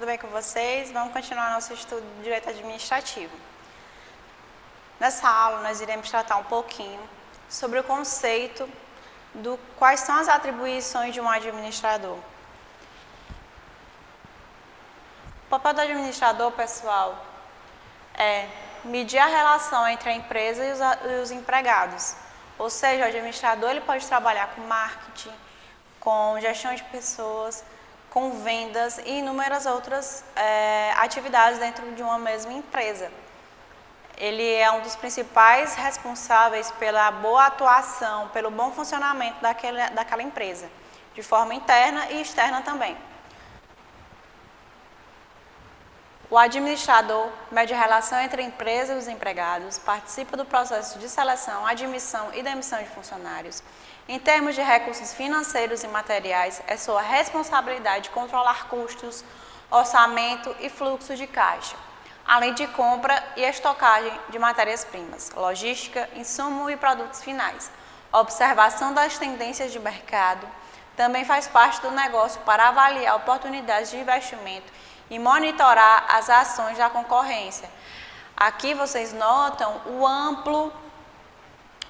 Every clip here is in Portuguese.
tudo bem com vocês? Vamos continuar nosso estudo de Direito Administrativo. Nessa aula, nós iremos tratar um pouquinho sobre o conceito do quais são as atribuições de um administrador. O papel do administrador, pessoal, é medir a relação entre a empresa e os empregados. Ou seja, o administrador ele pode trabalhar com marketing, com gestão de pessoas, com vendas e inúmeras outras atividades dentro de uma mesma empresa. Ele é um dos principais responsáveis pela boa atuação, pelo bom funcionamento daquela empresa, de forma interna e externa também. O administrador mede a relação entre a empresa e os empregados, participa do processo de seleção, admissão e demissão de funcionários. Em termos de recursos financeiros e materiais, é sua responsabilidade controlar custos, orçamento e fluxo de caixa, além de compra e estocagem de matérias-primas, logística, insumo e produtos finais. A observação das tendências de mercado também faz parte do negócio para avaliar oportunidades de investimento e monitorar as ações da concorrência. Aqui vocês notam o amplo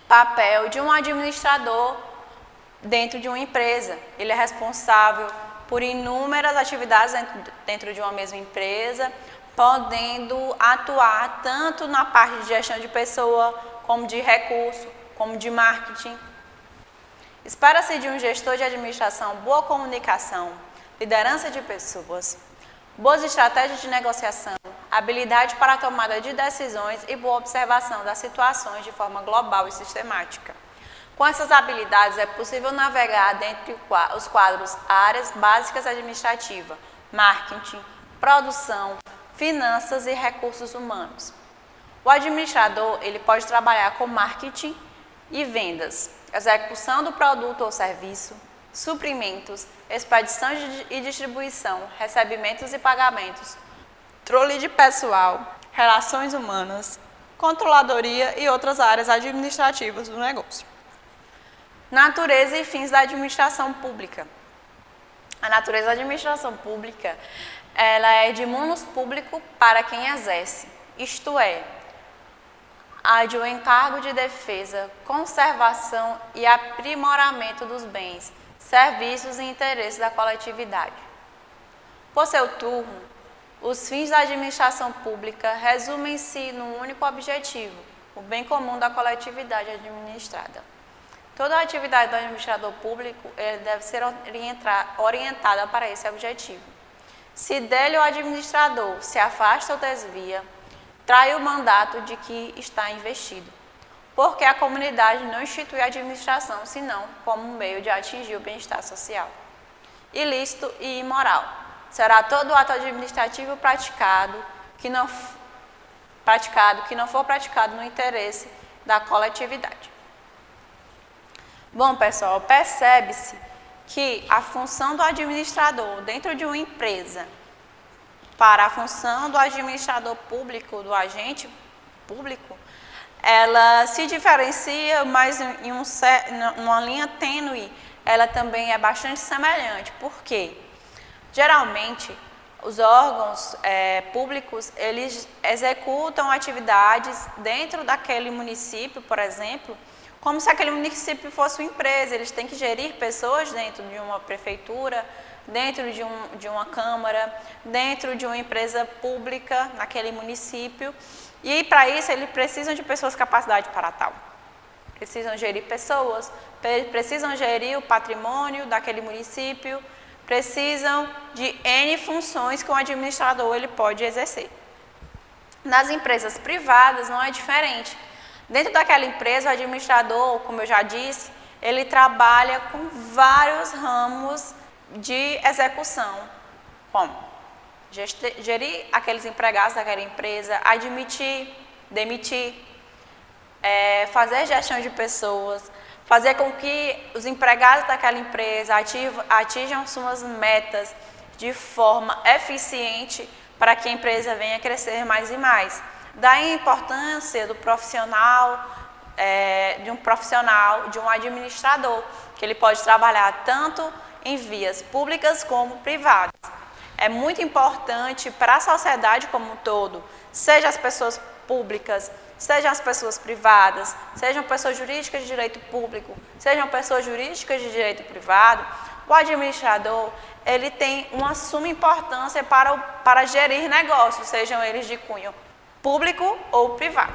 papel de um administrador dentro de uma empresa. Ele é responsável por inúmeras atividades dentro de uma mesma empresa, podendo atuar tanto na parte de gestão de pessoa, como de recurso, como de marketing. Espera-se de um gestor de administração boa comunicação, liderança de pessoas, boas estratégias de negociação, habilidade para a tomada de decisões e boa observação das situações de forma global e sistemática. Com essas habilidades, é possível navegar dentre os quadros áreas básicas administrativas, marketing, produção, finanças e recursos humanos. O administrador ele pode trabalhar com marketing e vendas, execução do produto ou serviço, suprimentos, expedição e distribuição, recebimentos e pagamentos, controle de pessoal, relações humanas, controladoria e outras áreas administrativas do negócio. Natureza e fins da administração pública. A natureza da administração pública ela é de munus público para quem exerce, isto é, a de um encargo de defesa, conservação e aprimoramento dos bens, serviços e interesses da coletividade. Por seu turno, os fins da administração pública resumem-se num único objetivo, o bem comum da coletividade administrada. Toda a atividade do administrador público deve ser orientada para esse objetivo. Se dele o administrador se afasta ou desvia, trai o mandato de que está investido, porque a comunidade não institui a administração senão como um meio de atingir o bem-estar social. Ilícito e imoral. Será todo ato administrativo praticado que não for praticado no interesse da coletividade. Bom, pessoal, percebe-se que a função do administrador dentro de uma empresa para a função do administrador público, do agente público, ela se diferencia, mas em uma linha tênue, ela também é bastante semelhante. Por quê? Geralmente, os órgãos públicos, eles executam atividades dentro daquele município, por exemplo, como se aquele município fosse uma empresa. Eles têm que gerir pessoas dentro de uma prefeitura, dentro de uma câmara, dentro de uma empresa pública naquele município. E para isso eles precisam de pessoas com capacidade para tal. Precisam gerir pessoas, precisam gerir o patrimônio daquele município, precisam de N funções que o administrador ele pode exercer. Nas empresas privadas não é diferente. Dentro daquela empresa, o administrador, como eu já disse, ele trabalha com vários ramos de execução, como gerir aqueles empregados daquela empresa, admitir, demitir, fazer gestão de pessoas, fazer com que os empregados daquela empresa atinjam suas metas de forma eficiente para que a empresa venha crescer mais e mais. Daí a importância do profissional, de um administrador, que ele pode trabalhar tanto em vias públicas como privadas. é muito importante para a sociedade como um todo, seja as pessoas públicas, sejam as pessoas privadas, sejam pessoas jurídicas de direito público, sejam pessoas jurídicas de direito privado, o administrador, ele tem uma suma importância para gerir negócios, sejam eles de cunho público ou privado.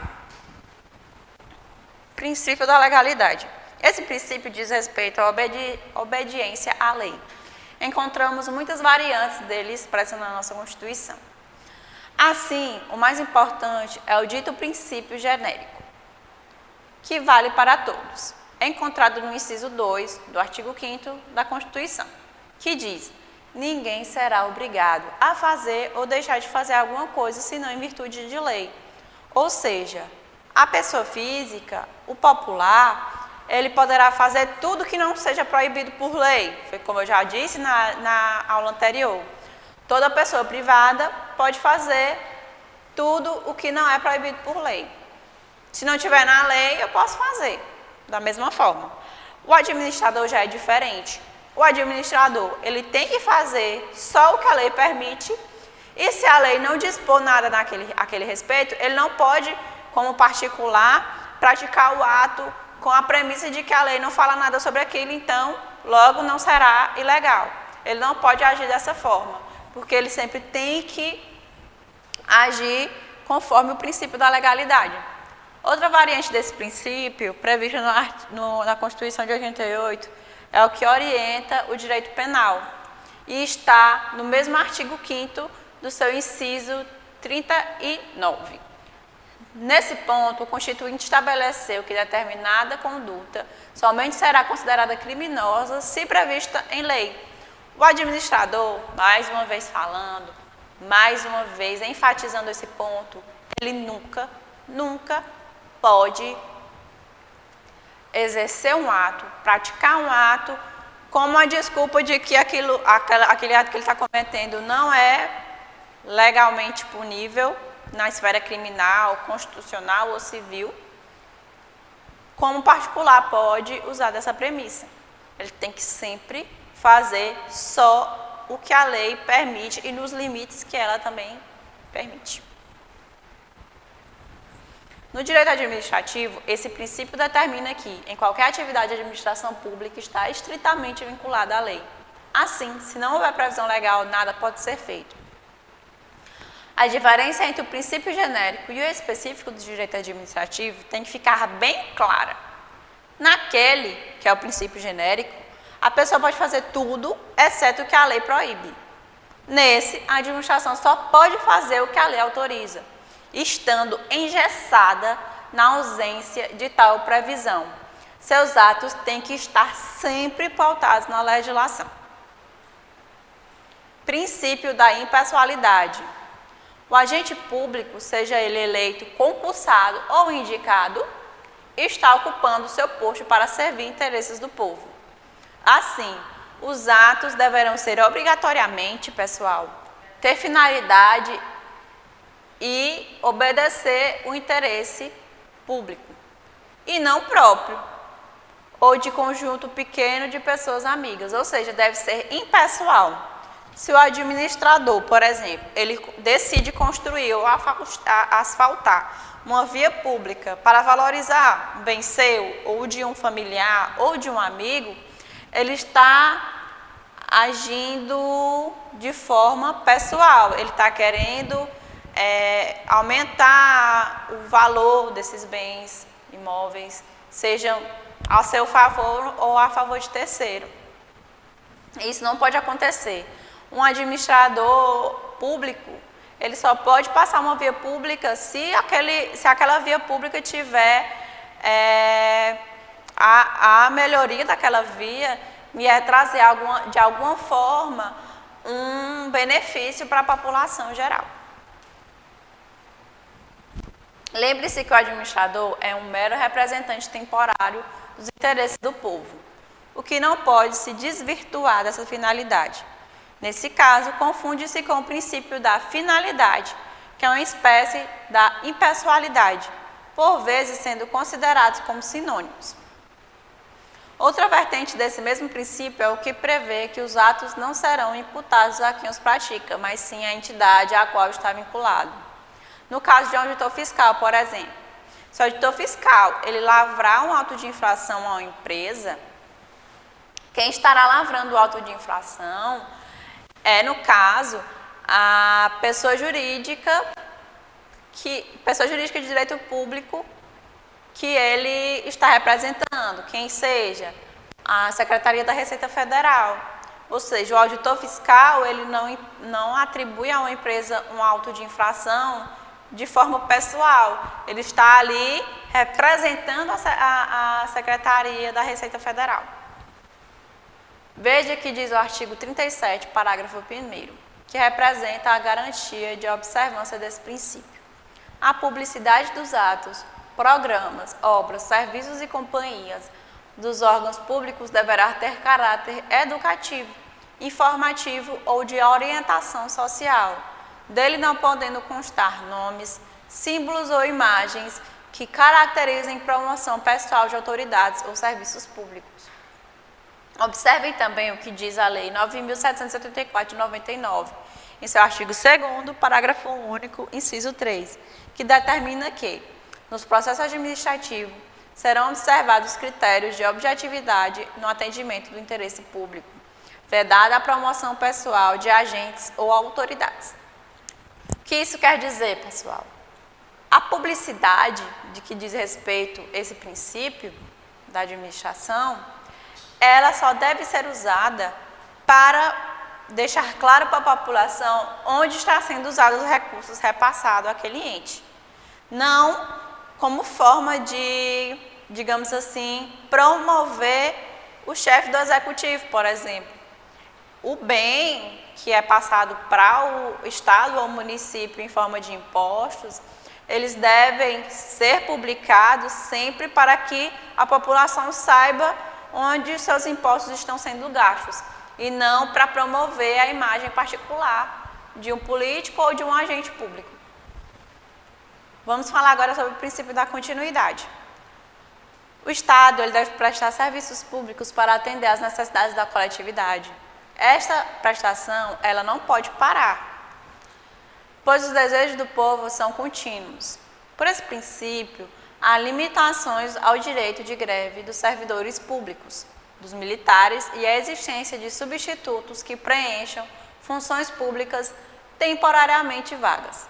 Princípio da legalidade. Esse princípio diz respeito à obediência à lei. Encontramos muitas variantes dele expressas na nossa Constituição. Assim, o mais importante é o dito princípio genérico, que vale para todos, encontrado no inciso 2 do artigo 5º da Constituição, que diz: ninguém será obrigado a fazer ou deixar de fazer alguma coisa senão em virtude de lei. Ou seja, a pessoa física, o popular, ele poderá fazer tudo que não seja proibido por lei. Foi como eu já disse na aula anterior. Toda pessoa privada pode fazer tudo o que não é proibido por lei. Se não tiver na lei, eu posso fazer da mesma forma. O administrador já é diferente. O administrador, ele tem que fazer só o que a lei permite, e se a lei não dispor nada naquele respeito, ele não pode, como particular, praticar o ato com a premissa de que a lei não fala nada sobre aquilo, então, logo não será ilegal. Ele não pode agir dessa forma, porque ele sempre tem que agir conforme o princípio da legalidade. Outra variante desse princípio, prevista na Constituição de 88, é o que orienta o direito penal e está no mesmo artigo 5º do seu inciso 39. Nesse ponto, o Constituinte estabeleceu que determinada conduta somente será considerada criminosa se prevista em lei. O administrador, mais uma vez falando, mais uma vez enfatizando esse ponto, ele nunca pode exercer um ato, praticar um ato, como a desculpa de que aquele ato que ele está cometendo não é legalmente punível na esfera criminal, constitucional ou civil, como particular pode usar dessa premissa. Ele tem que sempre fazer só o que a lei permite e nos limites que ela também permite. No direito administrativo, esse princípio determina que, em qualquer atividade de administração pública, está estritamente vinculada à lei. Assim, se não houver previsão legal, nada pode ser feito. A diferença entre o princípio genérico e o específico do direito administrativo tem que ficar bem clara. Naquele, que é o princípio genérico, a pessoa pode fazer tudo, exceto o que a lei proíbe. Nesse, a administração só pode fazer o que a lei autoriza, estando engessada na ausência de tal previsão. Seus atos têm que estar sempre pautados na legislação. Princípio da impessoalidade. O agente público, seja ele eleito, concursado ou indicado, está ocupando seu posto para servir interesses do povo. Assim, os atos deverão ser obrigatoriamente, pessoal, ter finalidade e obedecer o interesse público, e não próprio, ou de conjunto pequeno de pessoas amigas, ou seja, deve ser impessoal. Se o administrador, por exemplo, ele decide construir ou asfaltar uma via pública para valorizar um bem seu, ou de um familiar, ou de um amigo, ele está agindo de forma pessoal, ele está querendo aumentar o valor desses bens imóveis, sejam a seu favor ou a favor de terceiro. Isso não pode acontecer. Um administrador público, ele só pode passar uma via pública se aquela via pública tiver a melhoria daquela via e trazer de alguma forma um benefício para a população geral. Lembre-se que o administrador é um mero representante temporário dos interesses do povo, o que não pode se desvirtuar dessa finalidade. Nesse caso, confunde-se com o princípio da finalidade, que é uma espécie da impessoalidade, por vezes sendo considerados como sinônimos. Outra vertente desse mesmo princípio é o que prevê que os atos não serão imputados a quem os pratica, mas sim à entidade à qual está vinculado. No caso de um auditor fiscal, por exemplo, se o auditor fiscal ele lavrar um auto de infração a uma empresa, quem estará lavrando o auto de infração é, no caso, a pessoa jurídica de direito público que ele está representando, quem seja a Secretaria da Receita Federal. Ou seja, o auditor fiscal ele não atribui a uma empresa um auto de infração de forma pessoal. Ele está ali representando a Secretaria da Receita Federal. Veja que diz o artigo 37, parágrafo 1º, que representa a garantia de observância desse princípio. A publicidade dos atos, programas, obras, serviços e companhias dos órgãos públicos deverá ter caráter educativo, informativo ou de orientação social, dele não podendo constar nomes, símbolos ou imagens que caracterizem promoção pessoal de autoridades ou serviços públicos. Observem também o que diz a Lei 9.784 de 99, em seu artigo 2º, parágrafo único, inciso 3, que determina que, nos processos administrativos, serão observados critérios de objetividade no atendimento do interesse público, vedada a promoção pessoal de agentes ou autoridades. O que isso quer dizer, pessoal? A publicidade de que diz respeito esse princípio da administração, ela só deve ser usada para deixar claro para a população onde está sendo usados os recursos repassados àquele ente. Não como forma de, digamos assim, promover o chefe do executivo, por exemplo. O bem que é passado para o Estado ou o município em forma de impostos, eles devem ser publicados sempre para que a população saiba onde os seus impostos estão sendo gastos, e não para promover a imagem particular de um político ou de um agente público. Vamos falar agora sobre o princípio da continuidade. O Estado ele deve prestar serviços públicos para atender às necessidades da coletividade. Esta prestação ela não pode parar, pois os desejos do povo são contínuos. Por esse princípio, há limitações ao direito de greve dos servidores públicos, dos militares e a existência de substitutos que preencham funções públicas temporariamente vagas.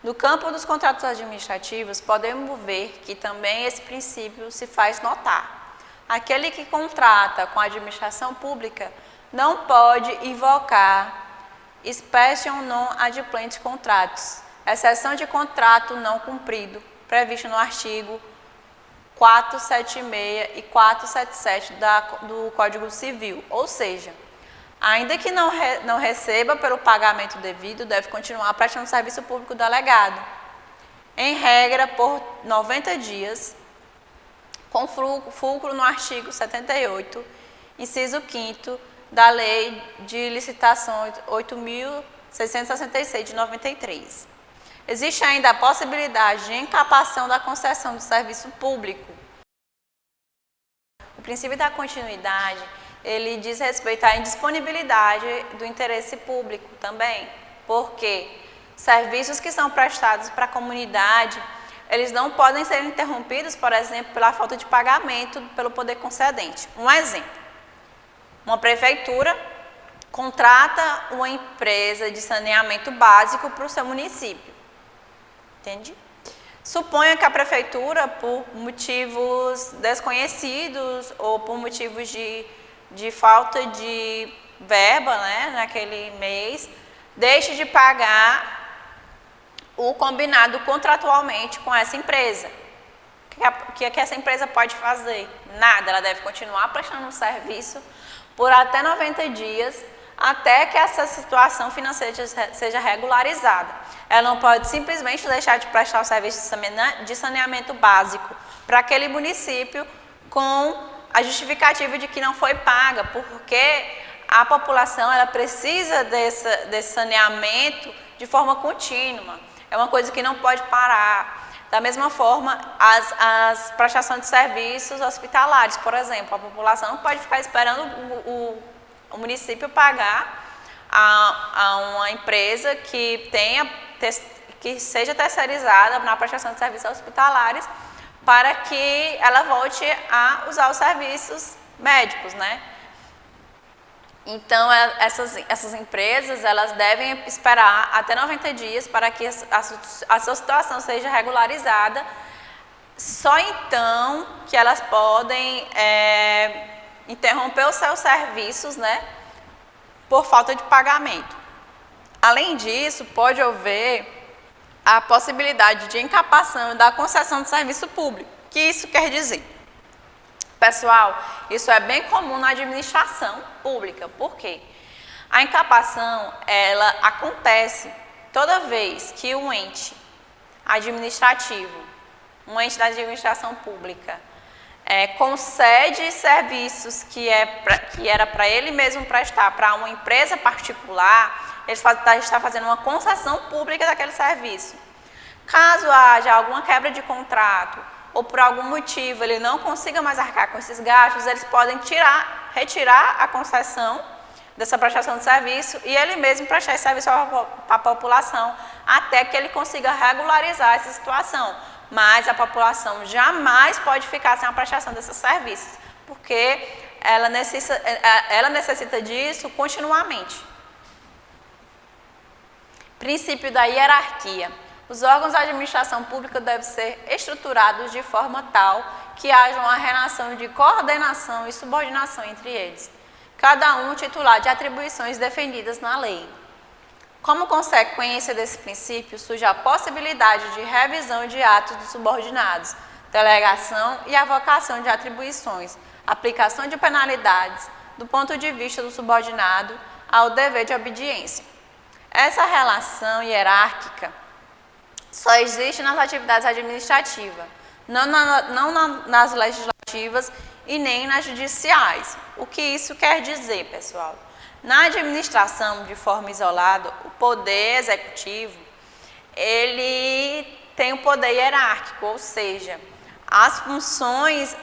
No campo dos contratos administrativos, podemos ver que também esse princípio se faz notar. Aquele que contrata com a administração pública não pode invocar specium non adimplentes contratos, exceção de contrato não cumprido, previsto no artigo 476 e 477 do Código Civil. Ou seja, ainda que não receba pelo pagamento devido, deve continuar prestando serviço público delegado, em regra por 90 dias, com fulcro no artigo 78, inciso 5º da Lei de Licitações 8.666 de 93. Existe ainda a possibilidade de encapação da concessão do serviço público. O princípio da continuidade, ele diz respeito à indisponibilidade do interesse público também, porque serviços que são prestados para a comunidade, eles não podem ser interrompidos, por exemplo, pela falta de pagamento pelo poder concedente. Um exemplo, uma prefeitura contrata uma empresa de saneamento básico para o seu município. Entende? Suponha que a prefeitura, por motivos desconhecidos ou por motivos de falta de verba, né, naquele mês, deixe de pagar o combinado contratualmente com essa empresa. O que essa empresa pode fazer? Nada, ela deve continuar prestando um serviço por até 90 dias, até que essa situação financeira seja regularizada. Ela não pode simplesmente deixar de prestar o serviço de saneamento básico para aquele município com a justificativa de que não foi paga, porque a população ela precisa desse saneamento de forma contínua. É uma coisa que não pode parar. Da mesma forma, as prestações de serviços hospitalares, por exemplo, a população não pode ficar esperando o município pagar a uma empresa que seja terceirizada na prestação de serviços hospitalares para que ela volte a usar os serviços médicos, né? Então, essas empresas, elas devem esperar até 90 dias para que a sua situação seja regularizada. Só então que elas podem interromper os seus serviços, né, por falta de pagamento. Além disso, pode haver a possibilidade de incapação da concessão de serviço público. O que isso quer dizer? Pessoal, isso é bem comum na administração pública. Por quê? A incapação, ela acontece toda vez que um ente administrativo, um ente da administração pública, concede serviços que era para ele mesmo prestar para uma empresa particular, ele está fazendo uma concessão pública daquele serviço. Caso haja alguma quebra de contrato, ou por algum motivo ele não consiga mais arcar com esses gastos, eles podem retirar a concessão dessa prestação de serviço e ele mesmo prestar esse serviço para a população até que ele consiga regularizar essa situação. Mas a população jamais pode ficar sem a prestação desses serviços, porque ela necessita disso continuamente. Princípio da hierarquia. Os órgãos da administração pública devem ser estruturados de forma tal que haja uma relação de coordenação e subordinação entre eles, cada um titular de atribuições definidas na lei. Como consequência desse princípio, surge a possibilidade de revisão de atos dos subordinados, delegação e avocação de atribuições, aplicação de penalidades, do ponto de vista do subordinado ao dever de obediência. Essa relação hierárquica só existe nas atividades administrativas, não nas legislativas e nem nas judiciais. O que isso quer dizer, pessoal? Na administração, de forma isolada, o poder executivo, ele tem o poder hierárquico, ou seja, as funções,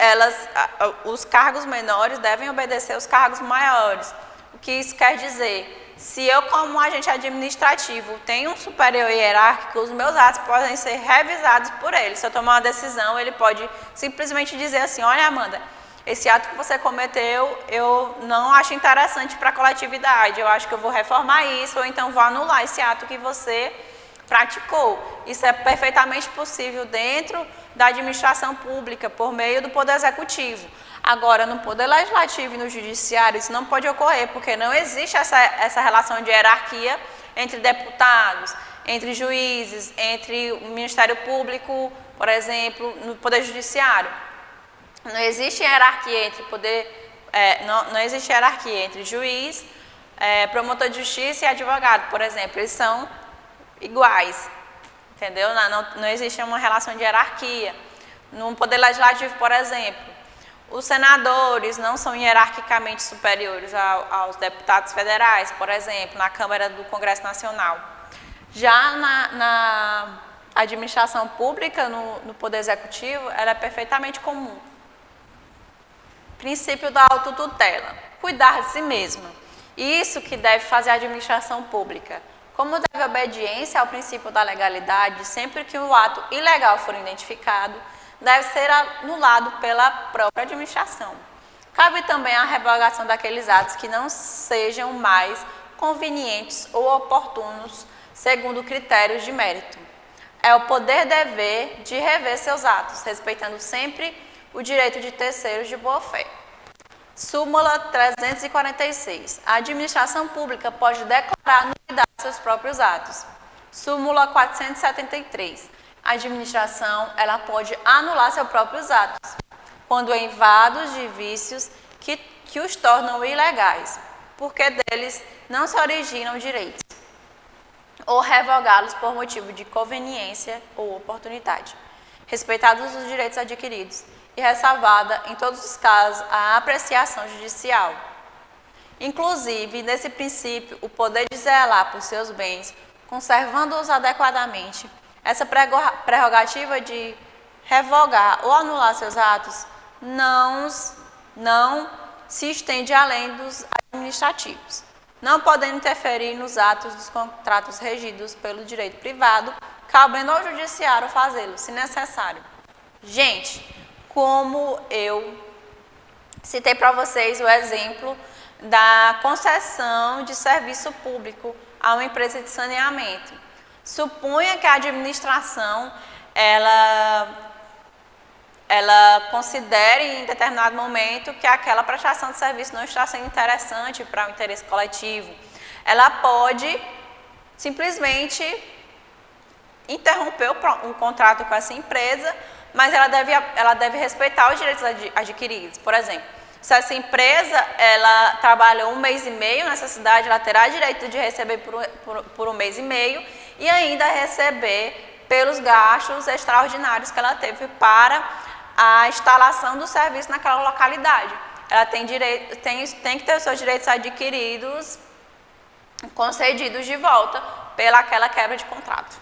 os cargos menores devem obedecer aos cargos maiores. O que isso quer dizer? Se eu, como agente administrativo, tenho um superior hierárquico, os meus atos podem ser revisados por ele. Se eu tomar uma decisão, ele pode simplesmente dizer assim: olha, Amanda, esse ato que você cometeu, eu não acho interessante para a coletividade, eu acho que eu vou reformar isso, ou então vou anular esse ato que você praticou. Isso é perfeitamente possível dentro da administração pública, por meio do Poder Executivo. Agora, no Poder Legislativo e no Judiciário, isso não pode ocorrer, porque não existe essa relação de hierarquia entre deputados, entre juízes, entre o Ministério Público, por exemplo, no Poder Judiciário. Não existe hierarquia entre não existe hierarquia entre juiz, promotor de justiça e advogado, por exemplo. Eles são iguais, entendeu? Não existe uma relação de hierarquia. No Poder Legislativo, por exemplo, os senadores não são hierarquicamente superiores aos deputados federais, por exemplo, na Câmara do Congresso Nacional. Já na administração pública, no Poder Executivo, ela é perfeitamente comum. Princípio da autotutela, cuidar de si mesma. Isso que deve fazer a administração pública. Como deve obediência ao princípio da legalidade, sempre que o ato ilegal for identificado, deve ser anulado pela própria administração. Cabe também a revogação daqueles atos que não sejam mais convenientes ou oportunos, segundo critérios de mérito. É o poder-dever de rever seus atos, respeitando sempre o direito de terceiros de boa-fé. Súmula 346. A administração pública pode declarar nulidade de seus próprios atos. Súmula 473. A administração, ela pode anular seus próprios atos, quando invados de vícios que os tornam ilegais, porque deles não se originam direitos, ou revogá-los por motivo de conveniência ou oportunidade, respeitados os direitos adquiridos e ressalvada, em todos os casos, a apreciação judicial. Inclusive, nesse princípio, o poder de zelar por seus bens, conservando-os adequadamente, Essa prerrogativa de revogar ou anular seus atos não se estende além dos administrativos, não podendo interferir nos atos dos contratos regidos pelo direito privado, cabendo ao judiciário fazê-lo, se necessário. Gente, como eu citei para vocês o exemplo da concessão de serviço público a uma empresa de saneamento. Suponha que a administração ela considere em determinado momento que aquela prestação de serviço não está sendo interessante para o interesse coletivo. Ela pode simplesmente interromper o contrato com essa empresa, mas ela deve respeitar os direitos adquiridos. Por exemplo, se essa empresa ela trabalhou 1 mês e meio nessa cidade, ela terá direito de receber por 1 mês e meio e ainda receber pelos gastos extraordinários que ela teve para a instalação do serviço naquela localidade. Ela tem que ter os seus direitos adquiridos concedidos de volta pelaquela quebra de contrato.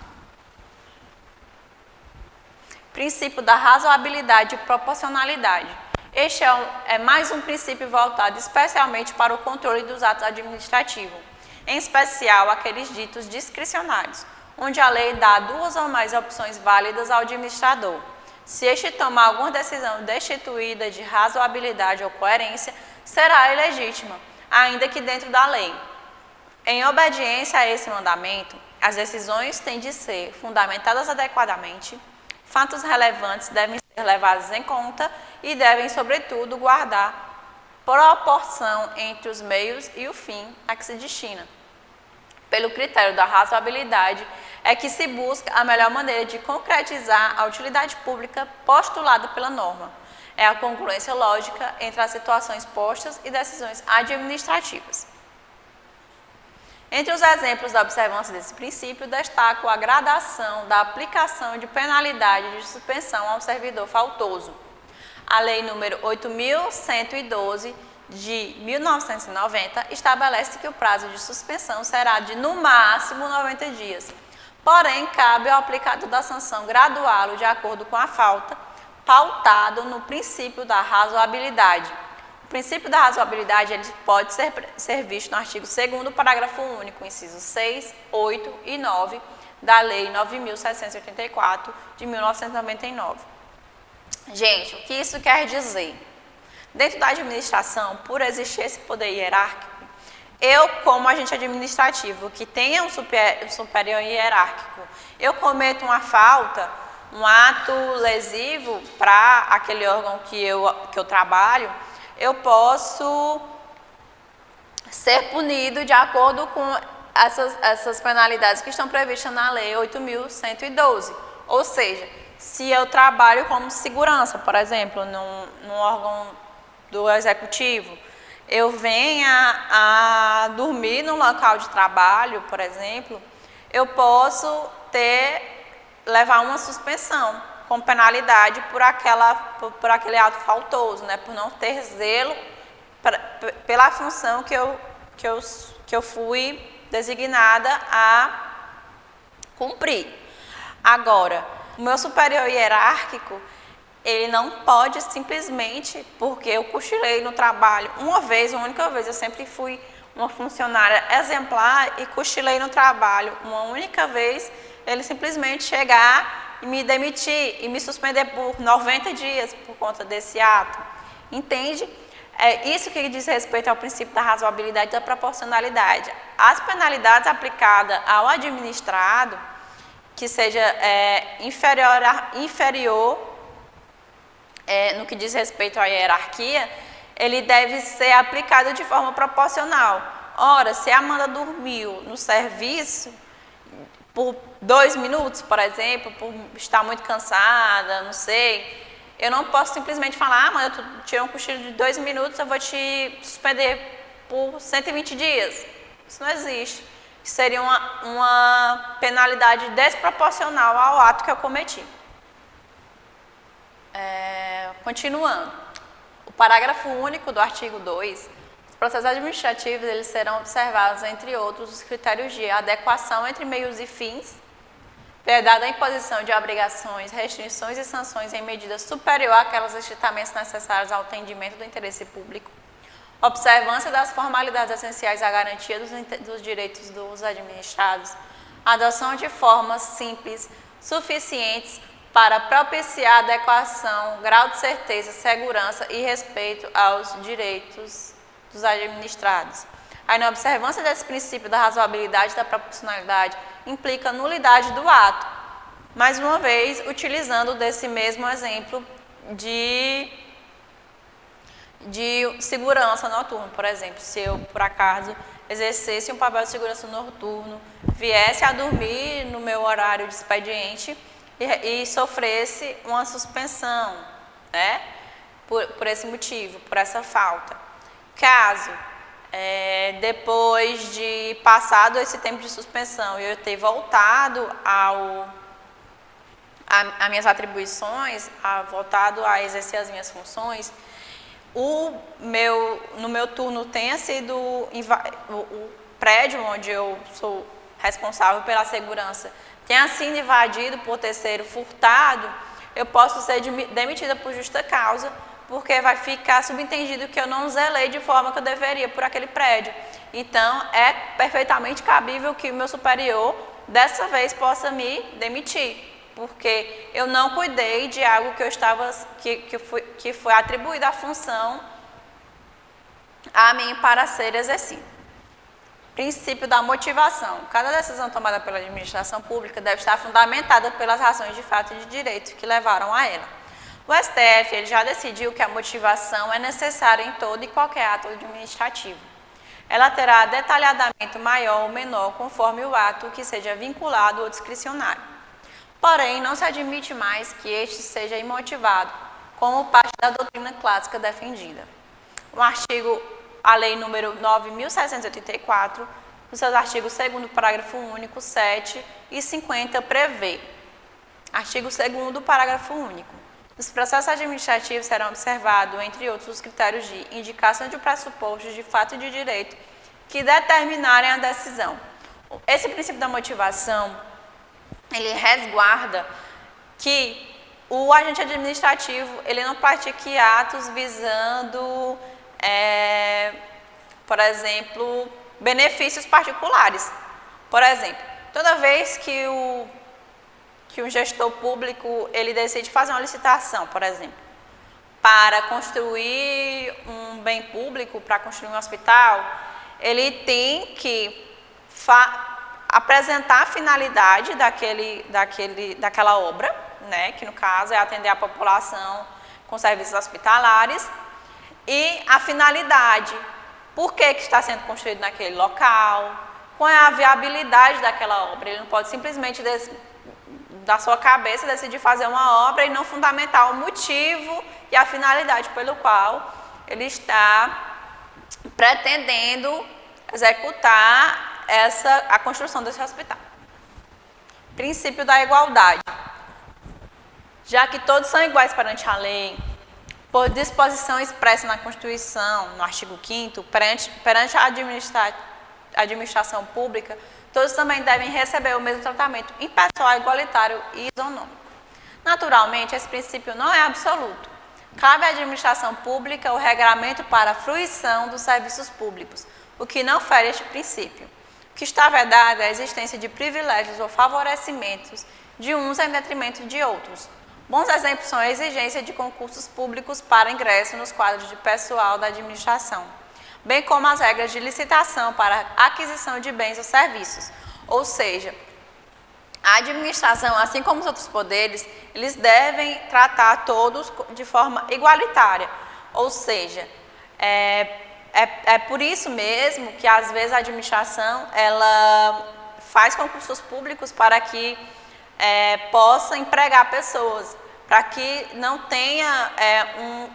Princípio da razoabilidade e proporcionalidade. Este é mais um princípio voltado especialmente para o controle dos atos administrativos, em especial aqueles ditos discricionários, onde a lei dá 2 ou mais opções válidas ao administrador. Se este tomar alguma decisão destituída de razoabilidade ou coerência, será ilegítima, ainda que dentro da lei. Em obediência a esse mandamento, as decisões têm de ser fundamentadas adequadamente, fatos relevantes devem ser levados em conta e devem, sobretudo, guardar proporção entre os meios e o fim a que se destina. Pelo critério da razoabilidade, é que se busca a melhor maneira de concretizar a utilidade pública postulada pela norma. É a congruência lógica entre as situações postas e decisões administrativas. Entre os exemplos da observância desse princípio, destaco a gradação da aplicação de penalidade de suspensão ao servidor faltoso. A Lei nº 8.112, de 1990, estabelece que o prazo de suspensão será de, no máximo, 90 dias. Porém, cabe ao aplicador da sanção graduá-lo de acordo com a falta, pautado no princípio da razoabilidade. O princípio da razoabilidade ele pode ser visto no artigo 2º, parágrafo único, incisos 6, 8 e 9 da Lei 9.784, de 1999. Gente, o que isso quer dizer? Dentro da administração, por existir esse poder hierárquico, eu, como agente administrativo, que tenha um superior hierárquico, eu cometo uma falta, um ato lesivo para aquele órgão que eu trabalho, eu posso ser punido de acordo com essas penalidades que estão previstas na Lei 8.112. Ou seja, se eu trabalho como segurança, por exemplo, num órgão do executivo, eu venha a dormir no local de trabalho, por exemplo, eu posso levar uma suspensão com penalidade por aquele ato faltoso, né, por não ter zelo pela função que eu fui designada a cumprir. Agora, o meu superior hierárquico, ele não pode simplesmente, porque eu cochilei no trabalho uma única vez, eu sempre fui uma funcionária exemplar e cochilei no trabalho uma única vez, ele simplesmente chegar e me demitir e me suspender por 90 dias por conta desse ato. Entende? É isso que diz respeito ao princípio da razoabilidade e da proporcionalidade. As penalidades aplicadas ao administrado, que seja inferior no que diz respeito à hierarquia, ele deve ser aplicado de forma proporcional. Ora, se a Amanda dormiu no serviço por 2 minutos, por exemplo, por estar muito cansada, não sei, eu não posso simplesmente falar, mas eu tirei um cochilo de 2 minutos, eu vou te suspender por 120 dias. Isso não existe. Isso seria uma penalidade desproporcional ao ato que eu cometi. Continuando, o parágrafo único do artigo 2, os processos administrativos eles serão observados, entre outros, os critérios de adequação entre meios e fins, vedada a imposição de obrigações, restrições e sanções em medida superior àquelas estritamente necessárias ao atendimento do interesse público, observância das formalidades essenciais à garantia dos direitos dos administrados, adoção de formas simples, suficientes para propiciar adequação, grau de certeza, segurança e respeito aos direitos dos administrados. A inobservância desse princípio da razoabilidade e da proporcionalidade implica nulidade do ato, mais uma vez utilizando desse mesmo exemplo de segurança noturna. Por exemplo, se eu, por acaso, exercesse um papel de segurança noturno, viesse a dormir no meu horário de expediente e sofresse uma suspensão, né? Por esse motivo, por essa falta. Caso, depois de passado esse tempo de suspensão, eu ter voltado a minhas atribuições, voltado a exercer as minhas funções, no meu turno tenha sido o prédio onde eu sou responsável pela segurança tenha sido invadido por terceiro furtado, eu posso ser demitida por justa causa, porque vai ficar subentendido que eu não zelei de forma que eu deveria por aquele prédio. Então, é perfeitamente cabível que o meu superior, dessa vez, possa me demitir, porque eu não cuidei de algo que eu estava, que foi atribuída a função a mim para ser exercido. Princípio da motivação. Cada decisão tomada pela administração pública deve estar fundamentada pelas razões de fato e de direito que levaram a ela. O STF ele já decidiu que a motivação é necessária em todo e qualquer ato administrativo. Ela terá detalhamento maior ou menor conforme o ato que seja vinculado ou discricionário. Porém, não se admite mais que este seja imotivado, como parte da doutrina clássica defendida. A Lei número 9.684, nos seus artigos 2º, parágrafo único, 7 e 50, prevê. Artigo 2º, parágrafo único. Os processos administrativos serão observados, entre outros, os critérios de indicação de pressupostos de fato e de direito que determinarem a decisão. Esse princípio da motivação, ele resguarda que o agente administrativo, ele não pratique atos visando, por exemplo, benefícios particulares. Por exemplo, toda vez que um gestor público ele decide fazer uma licitação, por exemplo, para construir um bem público, para construir um hospital, ele tem que apresentar a finalidade daquela obra, né, que no caso é atender a população com serviços hospitalares, e a finalidade, por que está sendo construído naquele local, qual é a viabilidade daquela obra. Ele não pode simplesmente da sua cabeça decidir fazer uma obra e não fundamentar o motivo e a finalidade pelo qual ele está pretendendo executar a construção desse hospital. Princípio da igualdade. Já que todos são iguais perante a lei, por disposição expressa na Constituição, no artigo 5º, perante a administração pública, todos também devem receber o mesmo tratamento impessoal, igualitário e isonômico. Naturalmente, esse princípio não é absoluto. Cabe à administração pública o regramento para a fruição dos serviços públicos, o que não fere este princípio. O que está vedado é a existência de privilégios ou favorecimentos de uns em detrimento de outros. Bons exemplos são a exigência de concursos públicos para ingresso nos quadros de pessoal da administração, bem como as regras de licitação para aquisição de bens ou serviços. Ou seja, a administração, assim como os outros poderes, eles devem tratar todos de forma igualitária. Ou seja, é por isso mesmo que às vezes a administração ela faz concursos públicos para que possa empregar pessoas, para que não tenha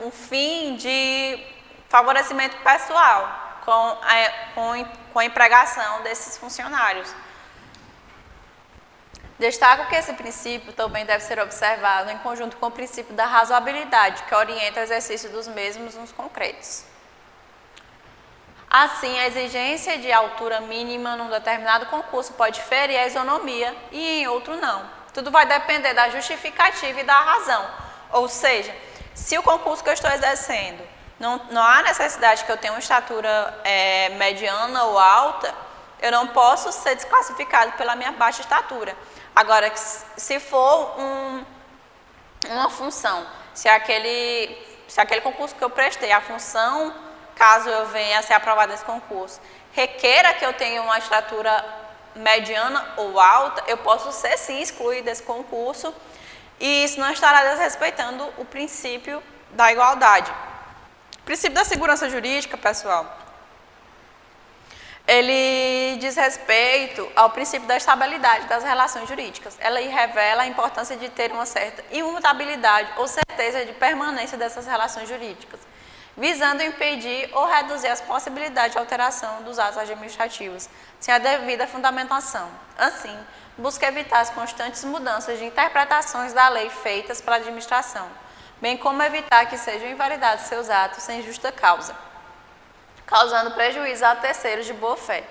um fim de favorecimento pessoal com a empregação desses funcionários. Destaco que esse princípio também deve ser observado em conjunto com o princípio da razoabilidade, que orienta o exercício dos mesmos nos concretos. Assim, a exigência de altura mínima num determinado concurso pode ferir a isonomia e em outro não. Tudo vai depender da justificativa e da razão. Ou seja, se o concurso que eu estou exercendo não há necessidade que eu tenha uma estatura mediana ou alta, eu não posso ser desclassificado pela minha baixa estatura. Agora, se for uma função, se aquele concurso que eu prestei, a função, caso eu venha a ser aprovado nesse concurso, requeira que eu tenha uma estatura mediana ou alta, eu posso ser sim excluído desse concurso e isso não estará desrespeitando o princípio da igualdade. O princípio da segurança jurídica, pessoal, ele diz respeito ao princípio da estabilidade das relações jurídicas. Ela revela a importância de ter uma certa imutabilidade ou certeza de permanência dessas relações jurídicas, visando impedir ou reduzir as possibilidades de alteração dos atos administrativos, sem a devida fundamentação. Assim, busca evitar as constantes mudanças de interpretações da lei feitas pela administração, bem como evitar que sejam invalidados seus atos sem justa causa, causando prejuízo a terceiros de boa fé.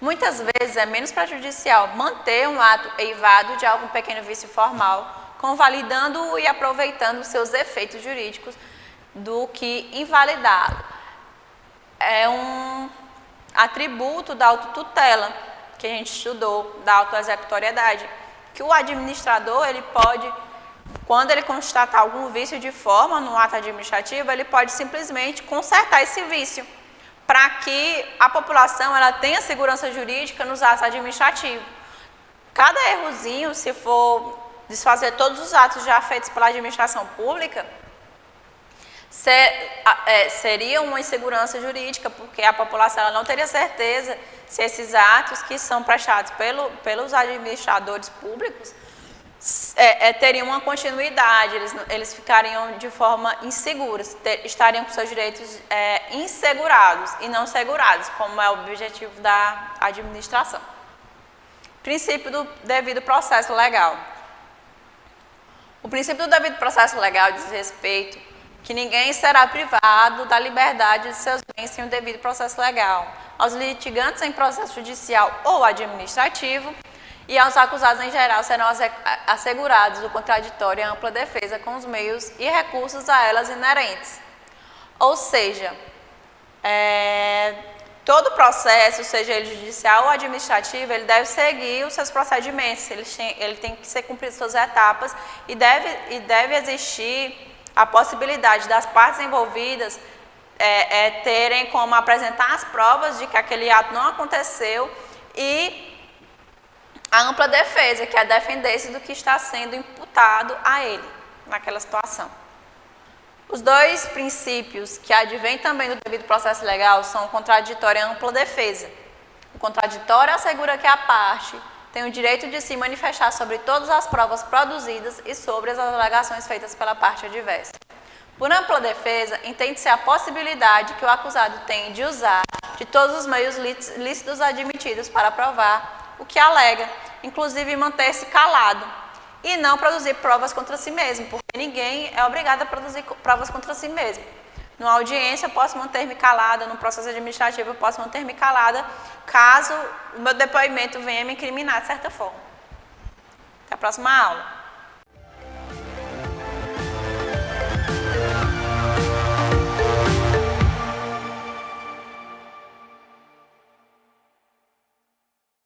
Muitas vezes é menos prejudicial manter um ato eivado de algum pequeno vício formal, convalidando-o e aproveitando seus efeitos jurídicos, do que invalidá-lo. É um atributo da autotutela, que a gente estudou, da autoexecutoriedade, que o administrador, ele pode, quando ele constatar algum vício de forma no ato administrativo, ele pode simplesmente consertar esse vício, para que a população ela tenha segurança jurídica nos atos administrativos. Cada errozinho, se for desfazer todos os atos já feitos pela administração pública, seria uma insegurança jurídica, porque a população ela não teria certeza se esses atos que são prestados pelos administradores públicos teriam uma continuidade, eles ficariam de forma inseguras, estariam com seus direitos insegurados e não segurados, como é o objetivo da administração. Princípio do devido processo legal. O princípio do devido processo legal diz respeito que ninguém será privado da liberdade de seus bens sem o devido processo legal. Aos litigantes em processo judicial ou administrativo e aos acusados em geral serão assegurados o contraditório e a ampla defesa com os meios e recursos a elas inerentes. Ou seja, todo processo, seja ele judicial ou administrativo, ele deve seguir os seus procedimentos, ele tem que ser cumprido suas etapas e deve existir a possibilidade das partes envolvidas terem como apresentar as provas de que aquele ato não aconteceu e a ampla defesa, que é defender-se do que está sendo imputado a ele naquela situação. Os dois princípios que advêm também do devido processo legal são o contraditório e a ampla defesa. O contraditório assegura que a parte tem o direito de se manifestar sobre todas as provas produzidas e sobre as alegações feitas pela parte adversa. Por ampla defesa, entende-se a possibilidade que o acusado tem de usar de todos os meios lícitos admitidos para provar o que alega, inclusive manter-se calado e não produzir provas contra si mesmo, porque ninguém é obrigado a produzir provas contra si mesmo. Numa audiência, eu posso manter-me calada, no processo administrativo, eu posso manter-me calada, caso o meu depoimento venha me incriminar de certa forma. Até a próxima aula.